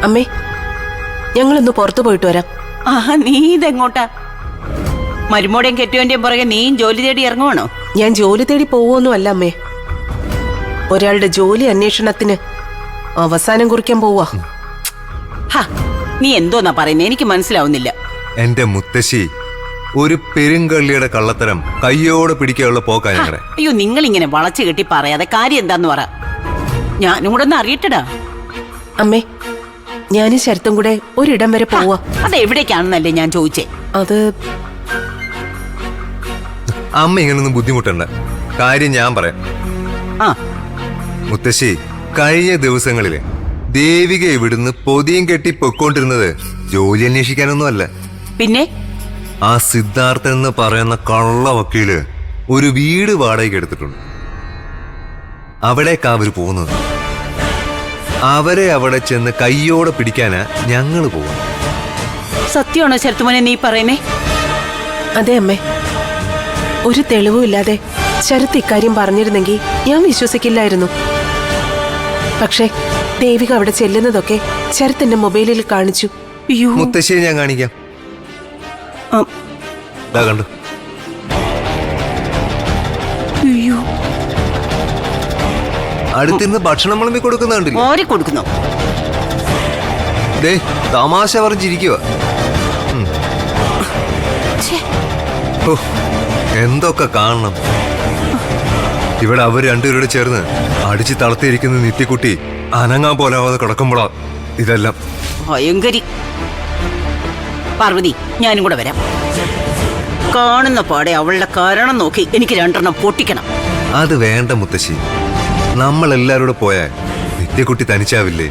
അമ്മേ, ഞങ്ങളൊന്ന് പുറത്തു പോയിട്ട് വരാം. നീ ഇതെങ്ങോട്ടാ? മരുമോടെയും കെട്ടിയോന്റെയും പുറകെ നീയും ജോലി തേടി ഇറങ്ങുവാണോ? ഞാൻ ജോലി തേടി പോവൊന്നുമല്ല അമ്മേ. ഒരാളുടെ ജോലി അന്വേഷണത്തിന് അവസാനം കുറിക്കാൻ പോവാ. നീ എന്തോന്നാ പറയുന്നത്? എനിക്ക് മനസ്സിലാവുന്നില്ല. എന്റെ മുത്തശ്ശി, ഒരു പെരുങ്കള്ളിയുടെ കള്ളത്തരം കയ്യോടെ പിടിക്കാനുള്ള പോക്കാ ഞങ്ങളുടെ. അയ്യോ, നിങ്ങൾ ഇങ്ങനെ വളച്ചു കെട്ടി പറയാതെ കാര്യം എന്താന്ന് പറ. ഞാനും കൂടെ ഒന്ന് അറിയട്ടടാ. അമ്മേ, ഞാനും ശരത്തും കൂടെ ഒരിടം വരെ പോവാ. അതെവിടേക്കാണെന്നല്ലേ ഞാൻ ചോദിച്ചേ. അത് അമ്മ ഇങ്ങനൊന്നും ബുദ്ധിമുട്ടണ്ട. കാര്യം ഞാൻ പറയാം. മുത്തശ്ശി, കഴിഞ്ഞ ദിവസങ്ങളില് ദേവിക ഇവിടുന്ന് പൊതിയും കെട്ടി പൊയ്ക്കൊണ്ടിരുന്നത് ജോലി അന്വേഷിക്കാനൊന്നും അല്ല. പിന്നെ ആ സിദ്ധാർത്ഥൻ എന്ന് പറയുന്ന കള്ള വക്കീല് ഒരു വീട് വാടകയ്ക്ക് എടുത്തിട്ടുണ്ട്. അവിടേക്കാ അവര് പോകുന്നത്. അവരെ അവിടെ ചെന്ന് കയ്യോടെ പിടിക്കാനാ ഞങ്ങള് പോകുന്നത്. സത്യമാണോ ശരത്തുമോനെ നീ പറയുന്നേ? അതെ അമ്മേ. ഒരു തെളിവും ഇല്ലാതെ ശരത്ത് ഇക്കാര്യം പറഞ്ഞിരുന്നെങ്കിൽ ഞാൻ വിശ്വസിക്കില്ലായിരുന്നു. പക്ഷേ ദേവിക അവിടെ ചെല്ലുന്നതൊക്കെ ശരത്തിന്റെ മൊബൈലിൽ കാണിച്ചു. മുത്തശ്ശിയെ ഞാൻ കാണിക്കാം. കണ്ടു. അടുത്തിരുന്ന് ഭക്ഷണം വിളമ്പി കൊടുക്കുന്നുണ്ടല്ലോ. തമാശ പറഞ്ഞിരിക്കുക. എന്തൊക്കെ കാണണം. ഇവിടെ അവർ രണ്ടുപേരോട് ചേർന്ന് അടിച്ച് തളർത്തിയിരിക്കുന്ന നിത്യക്കുട്ടി അനങ്ങാൻ പോലാവാതെ കിടക്കുമ്പോഴാ ഇതെല്ലാം. ഭയങ്കരി. പാർവതി, ഞാനും കൂടെ വരാം. കാണുന്ന പാടെ അവളുടെ കാരണം നോക്കി എനിക്ക് 2 എണ്ണം പൊട്ടിക്കണം. അത് വേണ്ട മുത്തശ്ശി. നമ്മളെല്ലാരോടും പോയാൽ നിത്യക്കുട്ടി തനിച്ചാവില്ലേ?